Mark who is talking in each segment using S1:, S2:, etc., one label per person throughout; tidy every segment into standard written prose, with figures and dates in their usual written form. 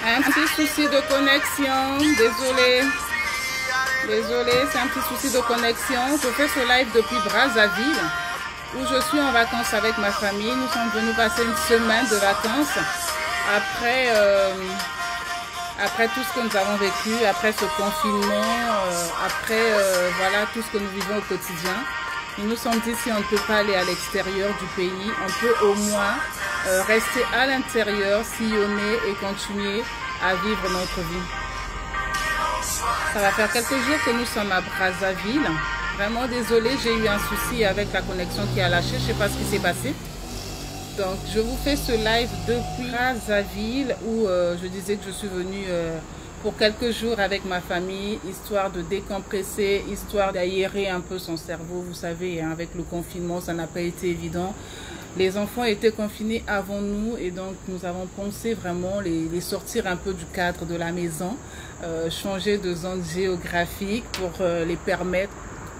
S1: Un petit souci de connexion, désolé, c'est un petit souci de connexion. Je fais ce live depuis Brazzaville, où je suis en vacances avec ma famille. Nous sommes venus passer une semaine de vacances après tout ce que nous avons vécu, après ce confinement, voilà tout ce que nous vivons au quotidien. Nous nous sommes dit, si on ne peut pas aller à l'extérieur du pays, on peut au moins rester à l'intérieur, sillonner et continuer à vivre notre vie. Ça va faire quelques jours que nous sommes à Brazzaville. Vraiment désolée, j'ai eu un souci avec la connexion qui a lâché. Je ne sais pas ce qui s'est passé. Donc, je vous fais ce live depuis Brazzaville où je disais que je suis venue pour quelques jours avec ma famille, histoire de décompresser, histoire d'aérer un peu son cerveau. Vous savez, hein, avec le confinement, ça n'a pas été évident. Les enfants étaient confinés avant nous et donc nous avons pensé vraiment les sortir un peu du cadre de la maison, changer de zone géographique pour les permettre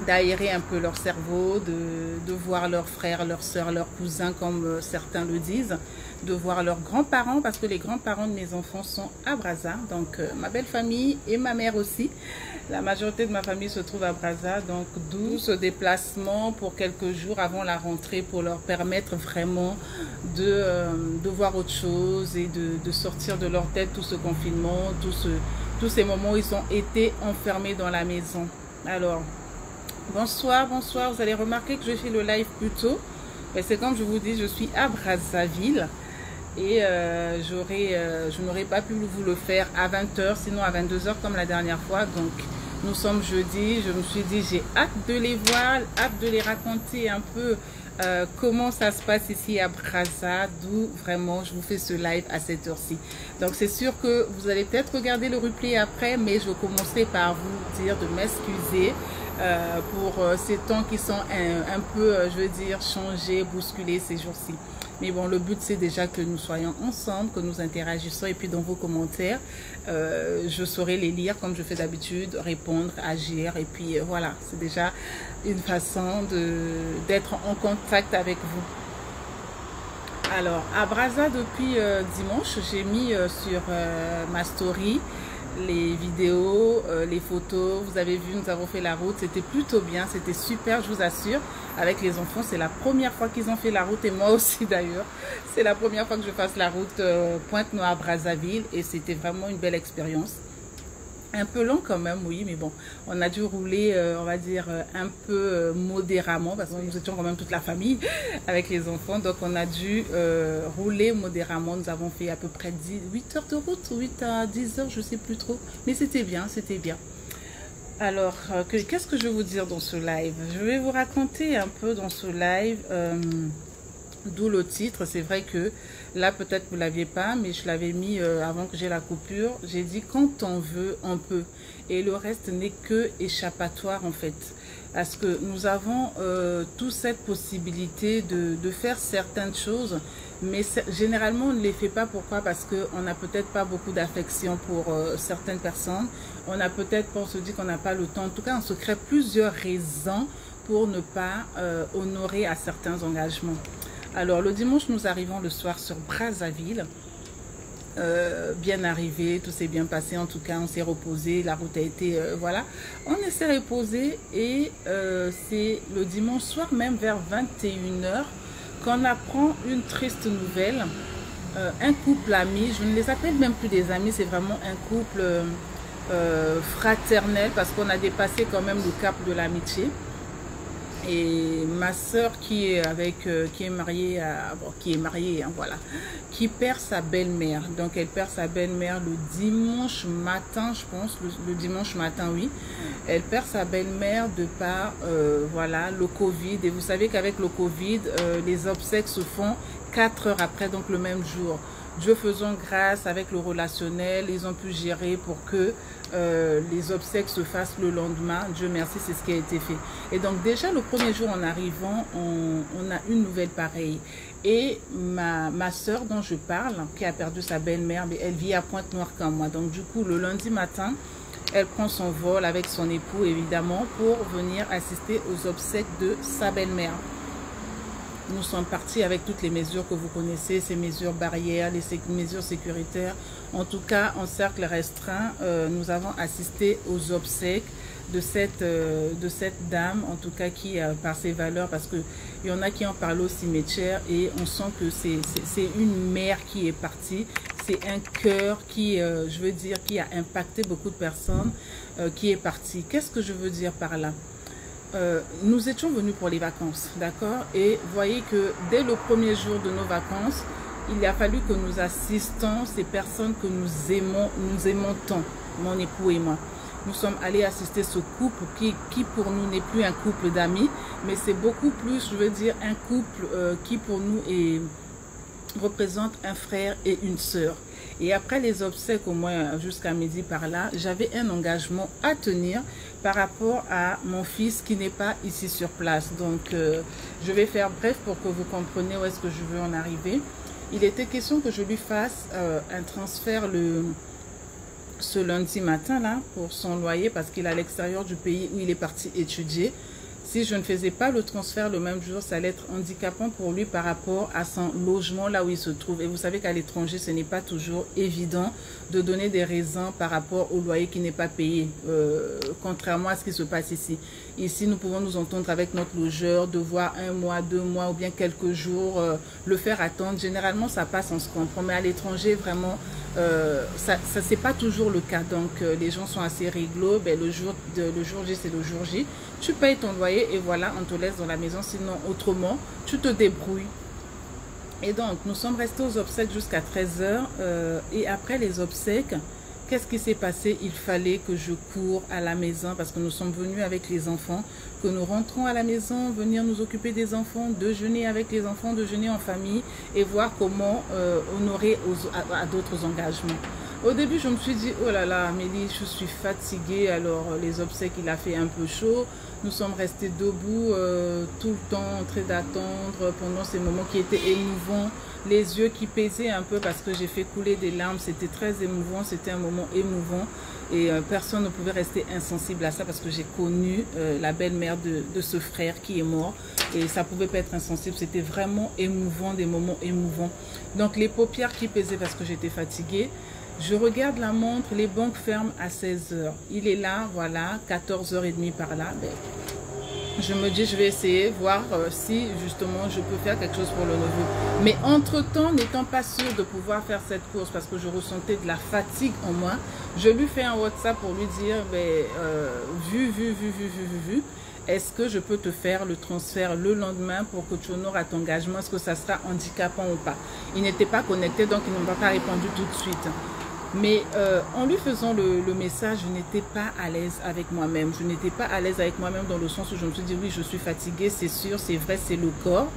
S1: d'aérer un peu leur cerveau, de voir leurs frères, leurs sœurs, leurs cousins comme certains le disent, de voir leurs grands-parents parce que les grands-parents de mes enfants sont à Brazza, donc ma belle famille et ma mère aussi. La majorité de ma famille se trouve à Brazza, donc d'où ce déplacement pour quelques jours avant la rentrée pour leur permettre vraiment de voir autre chose et de sortir de leur tête tout ce confinement, tous ces moments où ils ont été enfermés dans la maison. Alors, bonsoir, vous allez remarquer que je fais le live plus tôt. C'est comme je vous dis, je suis à Brazzaville et je n'aurais pas pu vous le faire à 20 h, sinon à 22 h comme la dernière fois. Donc nous sommes jeudi, je me suis dit j'ai hâte de les voir, hâte de les raconter un peu comment ça se passe ici à Brazza, d'où vraiment je vous fais ce live à cette heure-ci. Donc c'est sûr que vous allez peut-être regarder le replay après, mais je vais commencer par vous dire de m'excuser pour ces temps qui sont un peu, je veux dire, changés, bousculés ces jours-ci. Mais bon, le but c'est déjà que nous soyons ensemble, que nous interagissions et puis dans vos commentaires, je saurai les lire comme je fais d'habitude, répondre, agir et puis voilà, c'est déjà une façon d'être en contact avec vous. Alors, à Brazza depuis dimanche, j'ai mis sur ma story les vidéos, les photos. Vous avez vu, nous avons fait la route, c'était plutôt bien, c'était super, je vous assure. Avec les enfants, c'est la première fois qu'ils ont fait la route et moi aussi d'ailleurs. C'est la première fois que je fasse la route Pointe-Noire Brazzaville et c'était vraiment une belle expérience. Un peu long quand même, oui, mais bon, on a dû rouler, on va dire, un peu modérément, parce que nous étions quand même toute la famille avec les enfants, donc on a dû rouler modérément. Nous avons fait à peu près 8 heures de route, 8 à 10 heures, je ne sais plus trop, mais c'était bien, c'était bien. Alors, qu'est-ce que je vais vous dire dans ce live? Je vais vous raconter un peu dans ce live, d'où le titre. C'est vrai que là, peut-être vous ne l'aviez pas, mais je l'avais mis avant que j'ai la coupure. J'ai dit quand on veut, on peut. Et le reste n'est que échappatoire en fait. Parce que nous avons toute cette possibilité de faire certaines choses, mais généralement on ne les fait pas. Pourquoi? Parce qu'on n'a peut-être pas beaucoup d'affection pour certaines personnes. On a peut-être, on se dit qu'on n'a pas le temps. En tout cas, on se crée plusieurs raisons pour ne pas honorer à certains engagements. Alors, le dimanche, nous arrivons le soir sur Brazzaville. Bien arrivé, tout s'est bien passé. En tout cas, on s'est reposé. La route a été, voilà. On s'est reposé et c'est le dimanche soir, même vers 21 h, qu'on apprend une triste nouvelle. Un couple ami, je ne les appelle même plus des amis, c'est vraiment un couple fraternel parce qu'on a dépassé quand même le cap de l'amitié. Et ma soeur qui est mariée hein, voilà, qui perd sa belle-mère. Donc elle perd sa belle-mère le dimanche matin, je pense, le dimanche matin, oui. Elle perd sa belle-mère de par voilà, le Covid. Et vous savez qu'avec le Covid, les obsèques se font 4 heures après, donc le même jour. Dieu faisant grâce, avec le relationnel, ils ont pu gérer pour que les obsèques se fassent le lendemain. Dieu merci, c'est ce qui a été fait. Et donc déjà le premier jour en arrivant, on a une nouvelle pareille. Et ma soeur dont je parle, qui a perdu sa belle-mère, elle vit à Pointe-Noire comme moi. Donc du coup, le lundi matin, elle prend son vol avec son époux, évidemment, pour venir assister aux obsèques de sa belle-mère. Nous sommes partis avec toutes les mesures que vous connaissez, ces mesures barrières, les mesures sécuritaires. En tout cas, en cercle restreint, nous avons assisté aux obsèques de cette dame, en tout cas qui, par ses valeurs, parce qu'il y en a qui en parlent au cimetière et on sent que c'est une mère qui est partie. C'est un cœur qui, je veux dire, qui a impacté beaucoup de personnes, qui est parti. Qu'est-ce que je veux dire par là? Nous étions venus pour les vacances, d'accord? Et voyez que dès le premier jour de nos vacances, il a fallu que nous assistions ces personnes que nous aimons tant, mon époux et moi. Nous sommes allés assister ce couple qui pour nous n'est plus un couple d'amis, mais c'est beaucoup plus, je veux dire, un couple qui pour nous représente un frère et une sœur. Et après les obsèques, au moins jusqu'à midi par là, j'avais un engagement à tenir par rapport à mon fils qui n'est pas ici sur place. Donc, je vais faire bref pour que vous compreniez où est-ce que je veux en arriver. Il était question que je lui fasse un transfert ce lundi matin là pour son loyer parce qu'il est à l'extérieur du pays où il est parti étudier. Si je ne faisais pas le transfert le même jour, ça allait être handicapant pour lui par rapport à son logement là où il se trouve. Et vous savez qu'à l'étranger, ce n'est pas toujours évident de donner des raisons par rapport au loyer qui n'est pas payé, contrairement à ce qui se passe ici. Ici, nous pouvons nous entendre avec notre logeur, devoir 1 mois, 2 mois ou bien quelques jours, le faire attendre. Généralement, ça passe, on se comprend. Mais à l'étranger, vraiment, ça c'est pas toujours le cas. Donc, les gens sont assez réglo. Ben, le jour J, c'est le jour J. Tu payes ton loyer et voilà, on te laisse dans la maison. Sinon, autrement, tu te débrouilles. Et donc, nous sommes restés aux obsèques jusqu'à 13 h. Et après les obsèques, qu'est-ce qui s'est passé? Il fallait que je cours à la maison parce que nous sommes venus avec les enfants, que nous rentrons à la maison, venir nous occuper des enfants, déjeuner avec les enfants, déjeuner en famille et voir comment honorer à d'autres engagements. Au début, je me suis dit, oh là là, Amélie, je suis fatiguée. Alors, les obsèques, il a fait un peu chaud. Nous sommes restés debout tout le temps, en train d'attendre pendant ces moments qui étaient émouvants. Les yeux qui pesaient un peu parce que j'ai fait couler des larmes. C'était très émouvant, c'était un moment émouvant. Et personne ne pouvait rester insensible à ça parce que j'ai connu la belle-mère de ce frère qui est mort. Et ça pouvait pas être insensible, c'était vraiment émouvant, des moments émouvants. Donc les paupières qui pesaient parce que j'étais fatiguée. Je regarde la montre, les banques ferment à 16 h. Il est là, voilà, 14h30 par là. Ben, je me dis, je vais essayer, voir si justement je peux faire quelque chose pour le neveu. Mais entre-temps, n'étant pas sûre de pouvoir faire cette course parce que je ressentais de la fatigue en moi, je lui fais un WhatsApp pour lui dire, ben, vu, est-ce que je peux te faire le transfert le lendemain pour que tu honores à ton engagement? Est-ce que ça sera handicapant ou pas? Il n'était pas connecté, donc il ne m'a pas répondu tout de suite. Mais en lui faisant le message, je n'étais pas à l'aise avec moi-même. Je n'étais pas à l'aise avec moi-même dans le sens où je me suis dit, oui, je suis fatiguée, c'est sûr, c'est vrai, c'est le corps.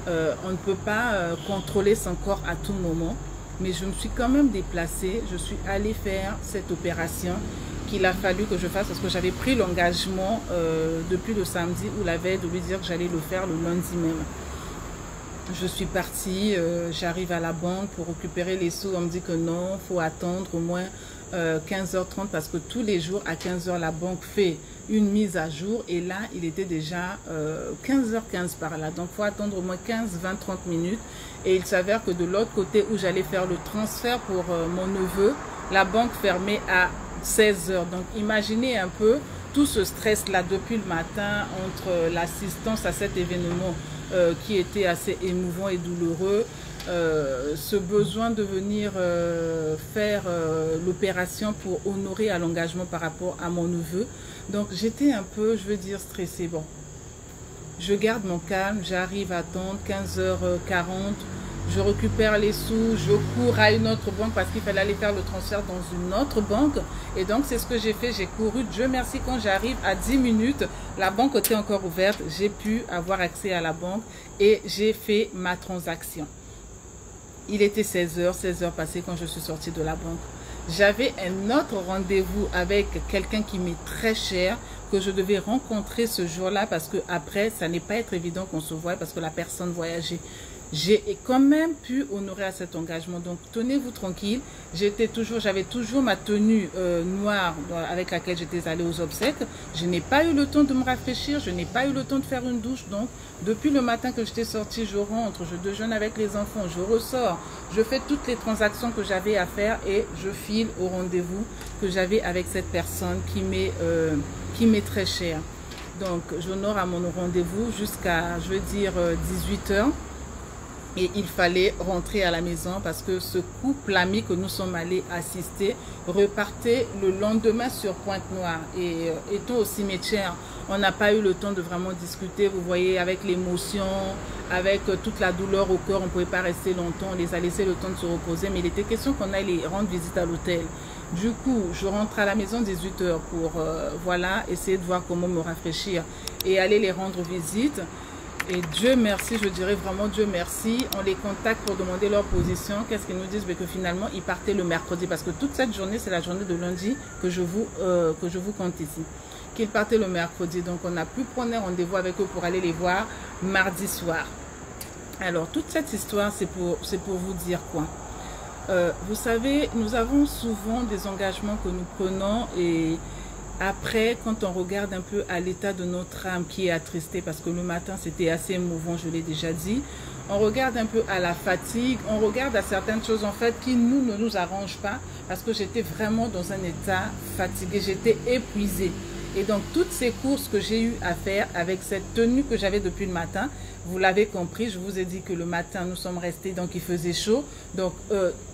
S1: On ne peut pas contrôler son corps à tout moment. Mais je me suis quand même déplacée. Je suis allée faire cette opération qu'il a fallu que je fasse parce que j'avais pris l'engagement depuis le samedi ou la veille de lui dire que j'allais le faire le lundi même. Je suis partie, j'arrive à la banque pour récupérer les sous. On me dit que non, il faut attendre au moins 15h30 parce que tous les jours à 15 h, la banque fait une mise à jour. Et là, il était déjà 15h15 par là. Donc, il faut attendre au moins 15, 20, 30 minutes. Et il s'avère que de l'autre côté où j'allais faire le transfert pour mon neveu, la banque fermait à 16 h. Donc, imaginez un peu tout ce stress-là depuis le matin entre l'assistance à cet événement qui était assez émouvant et douloureux, ce besoin de venir faire l'opération pour honorer à l'engagement par rapport à mon neveu. Donc j'étais un peu, je veux dire, stressée. Bon, je garde mon calme, j'arrive à attendre 15h40, je récupère les sous, je cours à une autre banque parce qu'il fallait aller faire le transfert dans une autre banque. Et donc, c'est ce que j'ai fait. J'ai couru. Dieu merci, quand j'arrive à 10 minutes, la banque était encore ouverte. J'ai pu avoir accès à la banque et j'ai fait ma transaction. Il était 16 h, 16 h passées quand je suis sortie de la banque. J'avais un autre rendez-vous avec quelqu'un qui m'est très cher, que je devais rencontrer ce jour-là parce que après, ça n'est pas être évident qu'on se voie parce que la personne voyageait. j'ai quand même pu honorer à cet engagement. Donc, tenez-vous tranquille. J'avais toujours ma tenue noire avec laquelle j'étais allée aux obsèques. Je n'ai pas eu le temps de me rafraîchir. Je n'ai pas eu le temps de faire une douche. Donc, depuis le matin que j'étais sortie, je rentre, je déjeune avec les enfants, je ressors, je fais toutes les transactions que j'avais à faire et je file au rendez-vous que j'avais avec cette personne qui m'est très chère. Donc, j'honore à mon rendez-vous jusqu'à, je veux dire, 18 h. Et il fallait rentrer à la maison parce que ce couple ami que nous sommes allés assister repartait le lendemain sur Pointe-Noire. Et étant au cimetière, on n'a pas eu le temps de vraiment discuter. Vous voyez, avec l'émotion, avec toute la douleur au cœur, on ne pouvait pas rester longtemps. On les a laissé le temps de se reposer. Mais il était question qu'on aille les rendre visite à l'hôtel. Du coup, je rentre à la maison 18 h pour voilà, essayer de voir comment me rafraîchir et aller les rendre visite. Et Dieu merci, je dirais vraiment Dieu merci. On les contacte pour demander leur position. Qu'est-ce qu'ils nous disent? Mais que finalement, ils partaient le mercredi. Parce que toute cette journée, c'est la journée de lundi que je vous compte ici. Qu'ils partaient le mercredi. Donc, on a pu prendre rendez-vous avec eux pour aller les voir mardi soir. Alors, toute cette histoire, c'est pour vous dire quoi? Vous savez, nous avons souvent des engagements que nous prenons et... Après, quand on regarde un peu à l'état de notre âme qui est attristé, parce que le matin c'était assez émouvant, je l'ai déjà dit, on regarde un peu à la fatigue, on regarde à certaines choses en fait qui ne nous arrangent pas, parce que j'étais vraiment dans un état fatigué, j'étais épuisée. Et donc toutes ces courses que j'ai eu à faire avec cette tenue que j'avais depuis le matin, vous l'avez compris, je vous ai dit que le matin nous sommes restés, donc il faisait chaud, donc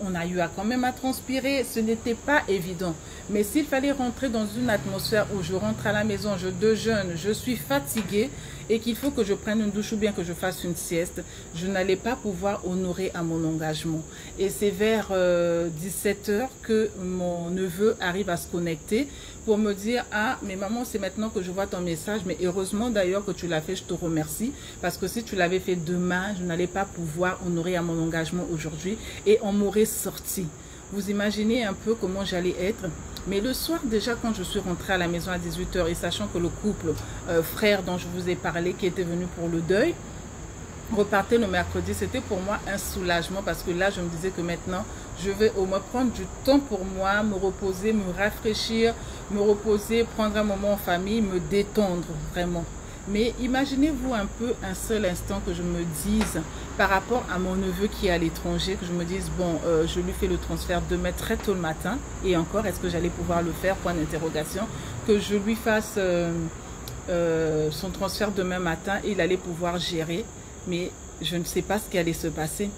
S1: on a eu quand même à transpirer, ce n'était pas évident. Mais s'il fallait rentrer dans une atmosphère où je rentre à la maison, je déjeune, je suis fatiguée et qu'il faut que je prenne une douche ou bien que je fasse une sieste, je n'allais pas pouvoir honorer à mon engagement. Et c'est vers 17 h que mon neveu arrive à se connecter pour me dire « Ah, mais maman, c'est maintenant que je vois ton message, mais heureusement d'ailleurs que tu l'as fait, je te remercie. Parce que si tu l'avais fait demain, je n'allais pas pouvoir honorer à mon engagement aujourd'hui et on m'aurait sorti. » Vous imaginez un peu comment j'allais être. Mais le soir, déjà, quand je suis rentrée à la maison à 18 h et sachant que le couple frère dont je vous ai parlé, qui était venu pour le deuil, repartait le mercredi, c'était pour moi un soulagement parce que là, je me disais que maintenant, je vais au moins prendre du temps pour moi, me reposer, me rafraîchir, me reposer, prendre un moment en famille, me détendre vraiment. Mais imaginez-vous un peu un seul instant que je me dise par rapport à mon neveu qui est à l'étranger, que je me dise, bon, je lui fais le transfert demain très tôt le matin, et encore, est-ce que j'allais pouvoir le faire, point d'interrogation, que je lui fasse son transfert demain matin, et il allait pouvoir gérer, mais je ne sais pas ce qui allait se passer.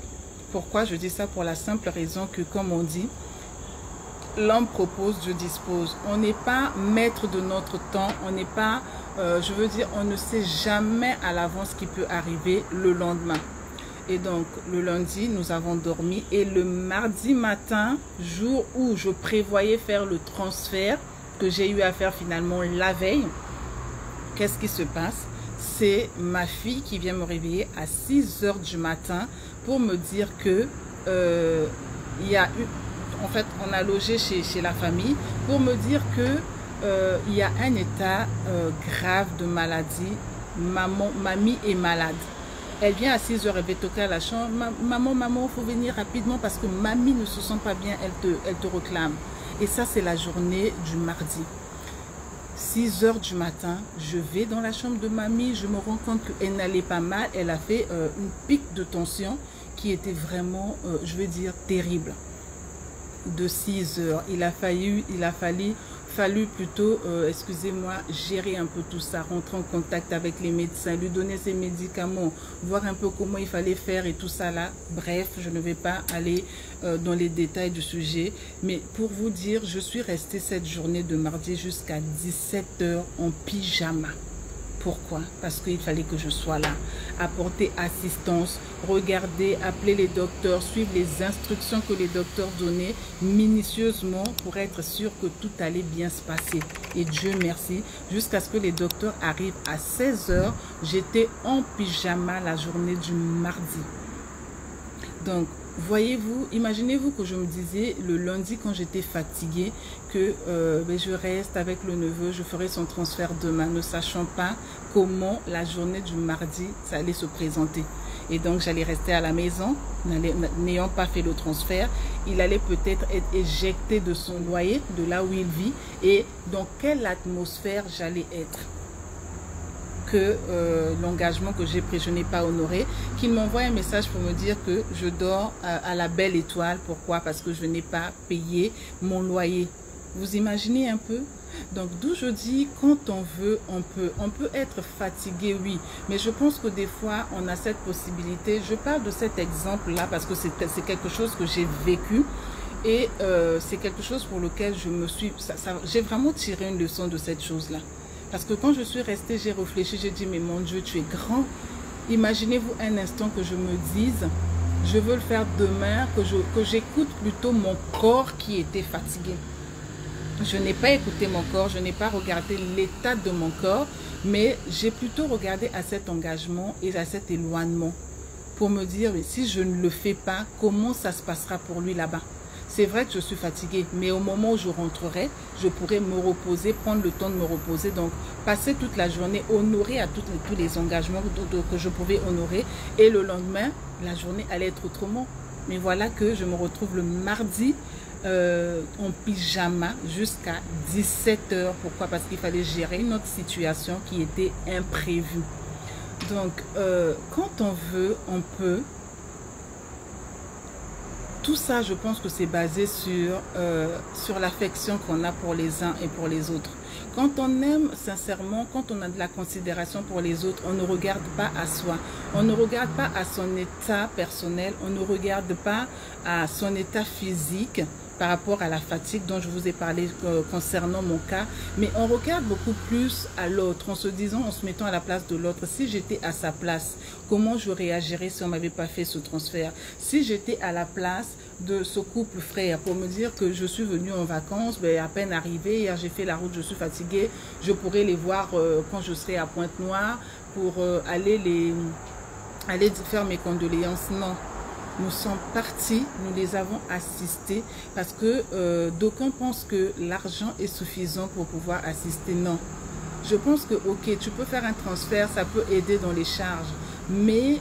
S1: Pourquoi je dis ça? Pour la simple raison que, comme on dit, l'homme propose, Dieu dispose. On n'est pas maître de notre temps, on n'est pas... je veux dire, on ne sait jamais à l'avance ce qui peut arriver le lendemain. Et donc, le lundi, nous avons dormi. Et le mardi matin, jour où je prévoyais faire le transfert que j'ai eu à faire finalement la veille, qu'est-ce qui se passe? C'est ma fille qui vient me réveiller à 6 h du matin pour me dire que il y a eu... En fait, on a logé chez la famille pour me dire que il y a un état grave de maladie. Mamie est malade. Elle vient à 6 h, elle va toquer à la chambre. Maman, il faut venir rapidement parce que mamie ne se sent pas bien, elle te réclame. Et ça, c'est la journée du mardi. 6 h du matin, je vais dans la chambre de mamie, je me rends compte qu'elle n'allait pas mal. Elle a fait une pique de tension qui était vraiment, je veux dire, terrible. De 6 h, il a fallu plutôt, excusez-moi, gérer un peu tout ça, rentrer en contact avec les médecins, lui donner ses médicaments, voir un peu comment il fallait faire et tout ça là. Bref, je ne vais pas aller dans les détails du sujet, mais pour vous dire, je suis restée cette journée de mardi jusqu'à 17 h en pyjama. Pourquoi? Parce qu'il fallait que je sois là, apporter assistance, regarder, appeler les docteurs, suivre les instructions que les docteurs donnaient minutieusement pour être sûr que tout allait bien se passer. Et Dieu merci, jusqu'à ce que les docteurs arrivent à 16 h, j'étais en pyjama la journée du mardi. Donc, voyez-vous, imaginez-vous que je me disais le lundi quand j'étais fatiguée que je reste avec le neveu, je ferai son transfert demain, ne sachant pas comment la journée du mardi ça allait se présenter. Et donc, j'allais rester à la maison, n'ayant pas fait le transfert. Il allait peut-être être éjecté de son loyer, de là où il vit. Et dans quelle atmosphère j'allais être que l'engagement que j'ai pris, je n'ai pas honoré, qu'il m'envoie un message pour me dire que je dors à la belle étoile. Pourquoi? Parce que je n'ai pas payé mon loyer. Vous imaginez un peu? Donc d'où je dis, quand on veut, on peut. On peut être fatigué, oui, mais je pense que des fois, on a cette possibilité. Je parle de cet exemple-là parce que c'est quelque chose que j'ai vécu et c'est quelque chose pour lequel je me suis... j'ai vraiment tiré une leçon de cette chose-là. Parce que quand je suis restée, j'ai réfléchi, j'ai dit, mais mon Dieu, tu es grand. Imaginez-vous un instant que je me dise, je veux le faire demain, que j'écoute plutôt mon corps qui était fatigué. Je n'ai pas écouté mon corps, je n'ai pas regardé l'état de mon corps, mais j'ai plutôt regardé à cet engagement et à cet éloignement pour me dire, mais si je ne le fais pas, comment ça se passera pour lui là-bas? C'est vrai que je suis fatiguée, mais au moment où je rentrerai, je pourrai me reposer, prendre le temps de me reposer. Donc, passer toute la journée, honorer à tous les engagements que je pouvais honorer. Et le lendemain, la journée allait être autrement. Mais voilà que je me retrouve le mardi en pyjama jusqu'à 17 h. Pourquoi? Parce qu'il fallait gérer une autre situation qui était imprévue. Donc, quand on veut, on peut. Tout ça, je pense que c'est basé sur l'affection qu'on a pour les uns et pour les autres. Quand on aime sincèrement, quand on a de la considération pour les autres, on ne regarde pas à soi. On ne regarde pas à son état personnel, on ne regarde pas à son état physique par rapport à la fatigue dont je vous ai parlé concernant mon cas. Mais on regarde beaucoup plus à l'autre, en se disant, en se mettant à la place de l'autre. Si j'étais à sa place, comment je réagirais si on ne m'avait pas fait ce transfert? Si j'étais à la place de ce couple frère, pour me dire que je suis venue en vacances, à peine arrivée, hier j'ai fait la route, je suis fatiguée, je pourrais les voir quand je serai à Pointe-Noire pour aller faire mes condoléances. Non. Nous sommes partis, nous les avons assistés parce que d'aucuns pensent que l'argent est suffisant pour pouvoir assister. Non. Je pense que, ok, tu peux faire un transfert, ça peut aider dans les charges, mais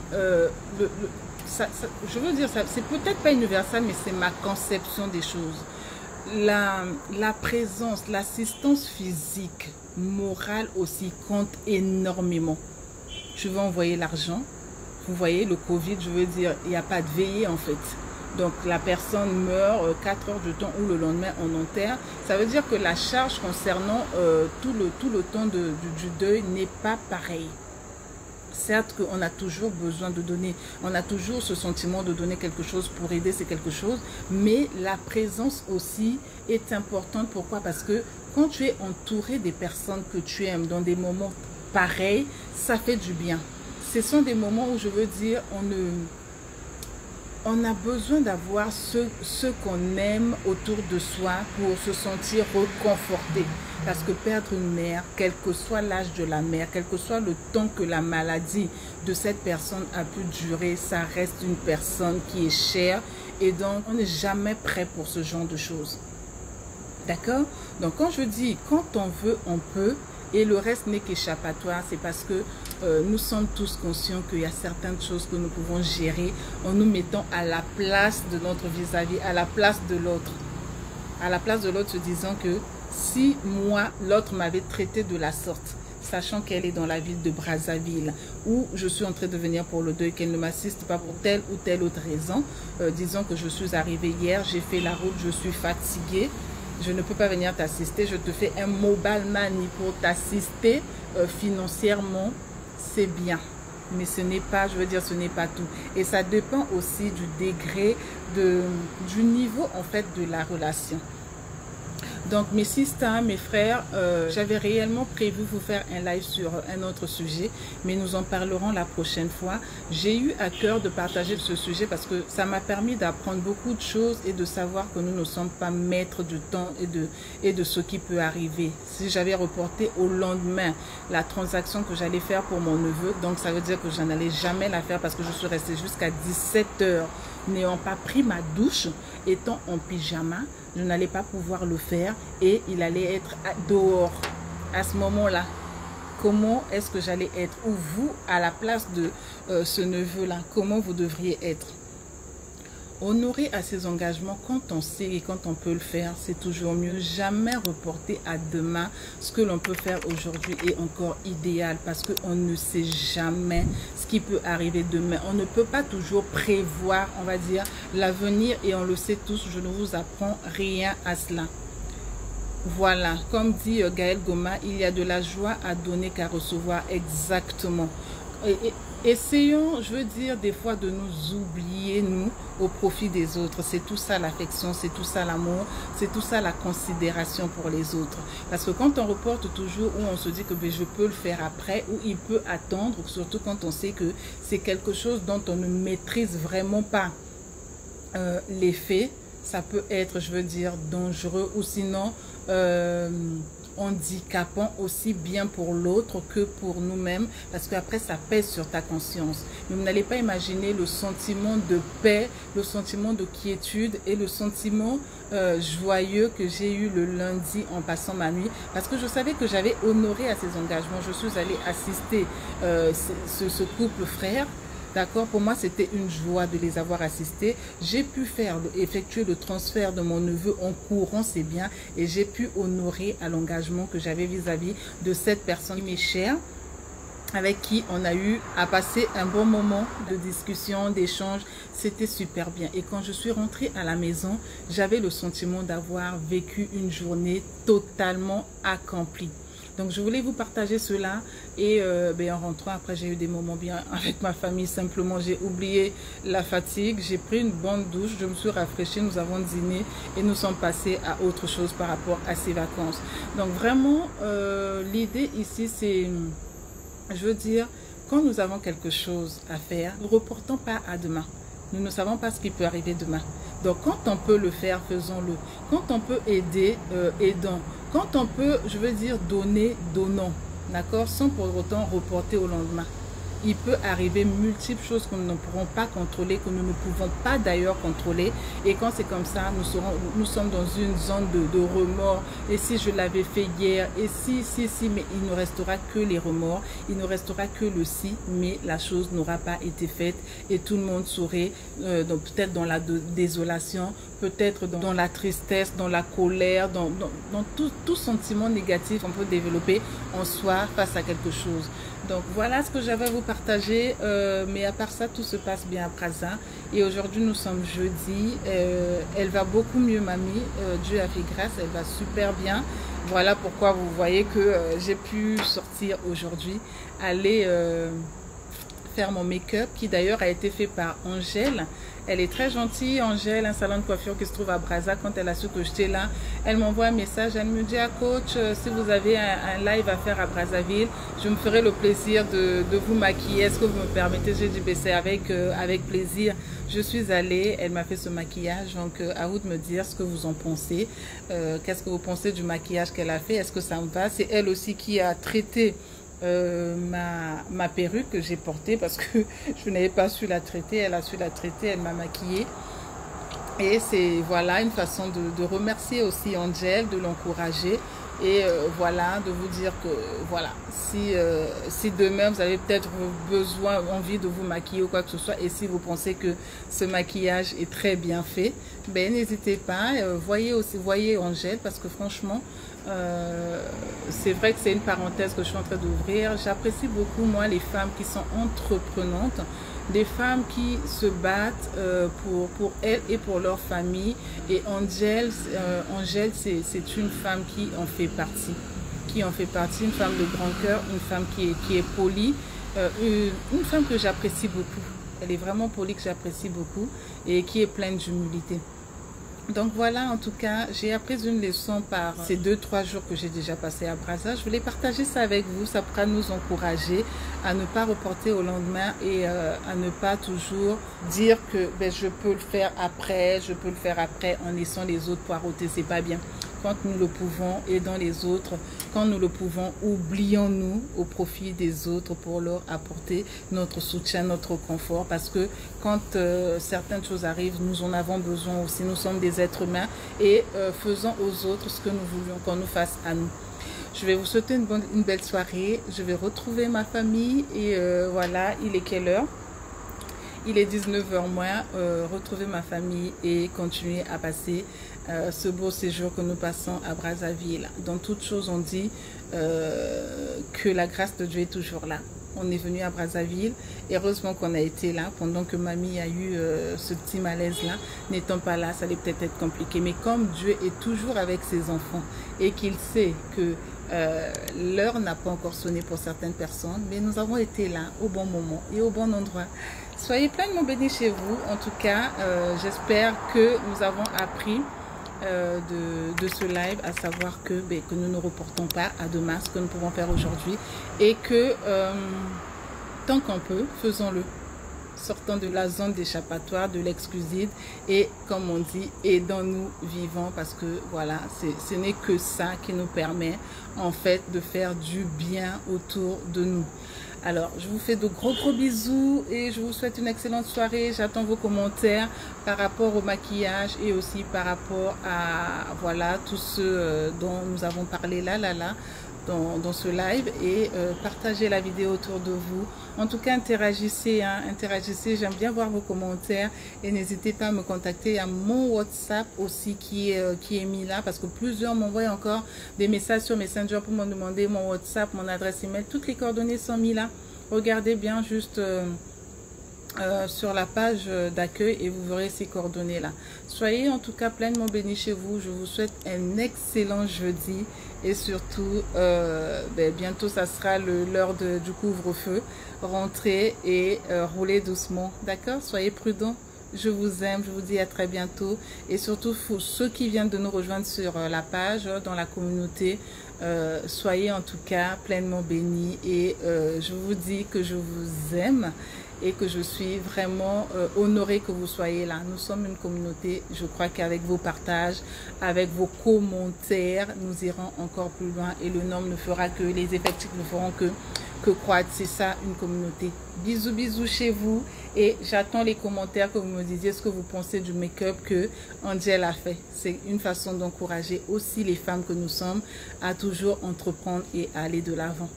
S1: je veux dire, c'est peut-être pas universel, mais c'est ma conception des choses. La présence, l'assistance physique, morale aussi compte énormément. Je vais envoyer l'argent. Vous voyez, le Covid, je veux dire, il n'y a pas de veillée en fait. Donc la personne meurt 4 heures de temps ou le lendemain on enterre. Ça veut dire que la charge concernant tout le temps du deuil n'est pas pareil. Certes qu'on a toujours besoin de donner, on a toujours ce sentiment de donner quelque chose pour aider, c'est quelque chose, mais la présence aussi est importante. Pourquoi? Parce que quand tu es entouré des personnes que tu aimes dans des moments pareils, ça fait du bien. Ce sont des moments où je veux dire, on a besoin d'avoir ceux qu'on aime autour de soi pour se sentir reconforté. Parce que perdre une mère, quel que soit l'âge de la mère, quel que soit le temps que la maladie de cette personne a pu durer, ça reste une personne qui est chère. Et donc, on n'est jamais prêt pour ce genre de choses. D'accord? Donc, quand je dis, quand on veut, on peut. Et le reste n'est qu'échappatoire, c'est parce que nous sommes tous conscients qu'il y a certaines choses que nous pouvons gérer en nous mettant à la place de notre vis-à-vis, à la place de l'autre. À la place de l'autre, se disant que si moi, l'autre m'avait traité de la sorte, sachant qu'elle est dans la ville de Brazzaville, où je suis en train de venir pour le deuil, qu'elle ne m'assiste pas pour telle ou telle autre raison, disons que je suis arrivée hier, j'ai fait la route, je suis fatiguée, je ne peux pas venir t'assister, je te fais un mobile money pour t'assister financièrement, c'est bien. Mais ce n'est pas, je veux dire, ce n'est pas tout. Et ça dépend aussi du degré, du niveau en fait de la relation. Donc mes sisters, mes frères, j'avais réellement prévu vous faire un live sur un autre sujet, mais nous en parlerons la prochaine fois. J'ai eu à cœur de partager ce sujet parce que ça m'a permis d'apprendre beaucoup de choses et de savoir que nous ne sommes pas maîtres du temps et de ce qui peut arriver. Si j'avais reporté au lendemain la transaction que j'allais faire pour mon neveu, donc ça veut dire que je n'allais jamais la faire parce que je suis restée jusqu'à 17 h n'ayant pas pris ma douche, étant en pyjama. Je n'allais pas pouvoir le faire et il allait être dehors à ce moment-là. comment est-ce que j'allais être, ou vous, à la place de ce neveu-là, comment vous devriez être. Honorer à ses engagements quand on sait et quand on peut le faire, c'est toujours mieux. Jamais reporter à demain ce que l'on peut faire aujourd'hui est encore idéal parce qu'on ne sait jamais ce qui peut arriver demain. On ne peut pas toujours prévoir, on va dire, l'avenir et on le sait tous, je ne vous apprends rien à cela. Voilà, comme dit Gaël Goma, il y a de la joie à donner qu'à recevoir, exactement. Essayons, je veux dire, des fois de nous oublier, nous, au profit des autres. C'est tout ça l'affection, c'est tout ça l'amour, c'est tout ça la considération pour les autres. Parce que quand on reporte toujours, où on se dit que ben, je peux le faire après, ou il peut attendre, surtout quand on sait que c'est quelque chose dont on ne maîtrise vraiment pas l'effet, ça peut être, je veux dire, dangereux ou sinon handicapant aussi bien pour l'autre que pour nous-mêmes parce qu'après ça pèse sur ta conscience. Mais vous n'allez pas imaginer le sentiment de paix, le sentiment de quiétude et le sentiment joyeux que j'ai eu le lundi en passant ma nuit parce que je savais que j'avais honoré à ces engagements. Je suis allée assister ce couple frère. D'accord, pour moi, c'était une joie de les avoir assistés. J'ai pu effectuer le transfert de mon neveu en courant, c'est bien. Et j'ai pu honorer à l'engagement que j'avais vis-à-vis de cette personne qui m'est chère, avec qui on a eu à passer un bon moment de discussion, d'échange. C'était super bien. Et quand je suis rentrée à la maison, j'avais le sentiment d'avoir vécu une journée totalement accomplie. Donc, je voulais vous partager cela et en rentrant, après, j'ai eu des moments bien avec ma famille. Simplement, j'ai oublié la fatigue. J'ai pris une bonne douche, je me suis rafraîchie, nous avons dîné et nous sommes passés à autre chose par rapport à ces vacances. Donc, vraiment, l'idée ici, c'est, je veux dire, quand nous avons quelque chose à faire, ne reportons pas à demain. Nous ne savons pas ce qui peut arriver demain. Donc, quand on peut le faire, faisons-le. Quand on peut aider, aidons. Quand on peut, je veux dire, donner, donnons. D'accord? Sans pour autant reporter au lendemain. Il peut arriver multiples choses que nous ne pourrons pas contrôler, que nous ne pouvons pas d'ailleurs contrôler. Et quand c'est comme ça, nous sommes dans une zone de remords. Et si je l'avais fait hier, et si, mais il ne restera que les remords, il ne restera que le si, mais la chose n'aura pas été faite et tout le monde saurait, peut-être dans la désolation, peut-être dans la tristesse, dans la colère, dans tout sentiment négatif qu'on peut développer en soi face à quelque chose. Donc voilà ce que j'avais à vous partager, mais à part ça, tout se passe bien à Brazza. Et aujourd'hui, nous sommes jeudi. Elle va beaucoup mieux, mamie. Dieu a fait grâce, elle va super bien. Voilà pourquoi vous voyez que j'ai pu sortir aujourd'hui, aller faire mon make-up, qui d'ailleurs a été fait par Angèle. Elle est très gentille, Angèle, un salon de coiffure qui se trouve à Brazza. Quand elle a su que j'étais là, elle m'envoie un message, elle me dit: ah coach, si vous avez un live à faire à Brazzaville, je me ferai le plaisir de vous maquiller, est-ce que vous me permettez? J'ai dit: c'est avec plaisir. Je suis allée, elle m'a fait ce maquillage, donc à vous de me dire ce que vous en pensez. Qu'est-ce que vous pensez du maquillage qu'elle a fait? Est-ce que ça me va? C'est elle aussi qui a traité ma perruque que j'ai portée parce que je n'avais pas su la traiter. Elle a su la traiter, elle m'a maquillée. Et c'est voilà une façon de remercier aussi Angèle, de l'encourager. Et voilà, de vous dire que voilà, si demain vous avez peut-être envie de vous maquiller ou quoi que ce soit, et si vous pensez que ce maquillage est très bien fait, ben n'hésitez pas, voyez Angèle, parce que franchement, c'est vrai que c'est une parenthèse que je suis en train d'ouvrir. J'apprécie beaucoup, moi, les femmes qui sont entreprenantes, des femmes qui se battent pour elles et pour leur famille. Et Angèle, c'est une femme qui en fait partie. Une femme de grand cœur, une femme qui est polie, une femme que j'apprécie beaucoup. Elle est vraiment polie, que j'apprécie beaucoup et qui est pleine d'humilité. Donc voilà, en tout cas, j'ai appris une leçon par ces 2-3 jours que j'ai déjà passé à Brazza. Je voulais partager ça avec vous. Ça pourra nous encourager à ne pas reporter au lendemain et à ne pas toujours dire que je peux le faire après, en laissant les autres poireauter. C'est pas bien. Quand nous le pouvons, aidons les autres. Quand nous le pouvons, oublions-nous au profit des autres pour leur apporter notre soutien, notre confort. Parce que quand certaines choses arrivent, nous en avons besoin aussi. Nous sommes des êtres humains et faisons aux autres ce que nous voulions qu'on nous fasse à nous. Je vais vous souhaiter une belle soirée. Je vais retrouver ma famille et voilà, il est quelle heure? Il est 19h moins. Retrouver ma famille et continuer à passer ce beau séjour que nous passons à Brazzaville. Dans toute chose, on dit que la grâce de Dieu est toujours là. On est venu à Brazzaville. Heureusement qu'on a été là pendant que mamie a eu ce petit malaise-là. N'étant pas là, ça allait peut-être être compliqué. Mais comme Dieu est toujours avec ses enfants et qu'il sait que l'heure n'a pas encore sonné pour certaines personnes, mais nous avons été là au bon moment et au bon endroit. Soyez pleinement bénis chez vous. En tout cas, j'espère que nous avons appris de ce live, à savoir que nous ne reportons pas à demain ce que nous pouvons faire aujourd'hui et que tant qu'on peut, faisons-le. Sortant de la zone d'échappatoire, de l'excluside et comme on dit, aidons-nous vivants parce que voilà, ce n'est que ça qui nous permet en fait de faire du bien autour de nous. Alors, je vous fais de gros bisous et je vous souhaite une excellente soirée. J'attends vos commentaires par rapport au maquillage et aussi par rapport à voilà tout ce dont nous avons parlé là dans ce live et partagez la vidéo autour de vous. En tout cas, interagissez, interagissez. J'aime bien voir vos commentaires et n'hésitez pas à me contacter. Il y a mon WhatsApp aussi qui est mis là parce que plusieurs m'envoient encore des messages sur Messenger pour me demander mon WhatsApp, mon adresse email. Toutes les coordonnées sont mises là. Regardez bien juste sur la page d'accueil et vous verrez ces coordonnées là. Soyez en tout cas pleinement bénis chez vous. Je vous souhaite un excellent jeudi et surtout bientôt ça sera l'heure du couvre-feu. Rentrez et roulez doucement, d'accord? Soyez prudents. Je vous aime, je vous dis à très bientôt et surtout pour ceux qui viennent de nous rejoindre sur la page, dans la communauté, soyez en tout cas pleinement bénis et je vous dis que je vous aime et que je suis vraiment honorée que vous soyez là. Nous sommes une communauté, je crois qu'avec vos partages, avec vos commentaires, nous irons encore plus loin et le nombre ne fera que, les effectifs ne feront que croître. C'est ça une communauté. Bisous chez vous et j'attends les commentaires que vous me disiez ce que vous pensez du make-up que Angel a fait. C'est une façon d'encourager aussi les femmes que nous sommes à toujours entreprendre et à aller de l'avant.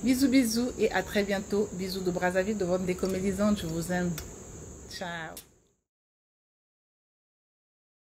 S1: Bisous et à très bientôt. Bisous de Brazzaville, de votre décomédisante. Je vous aime. Ciao.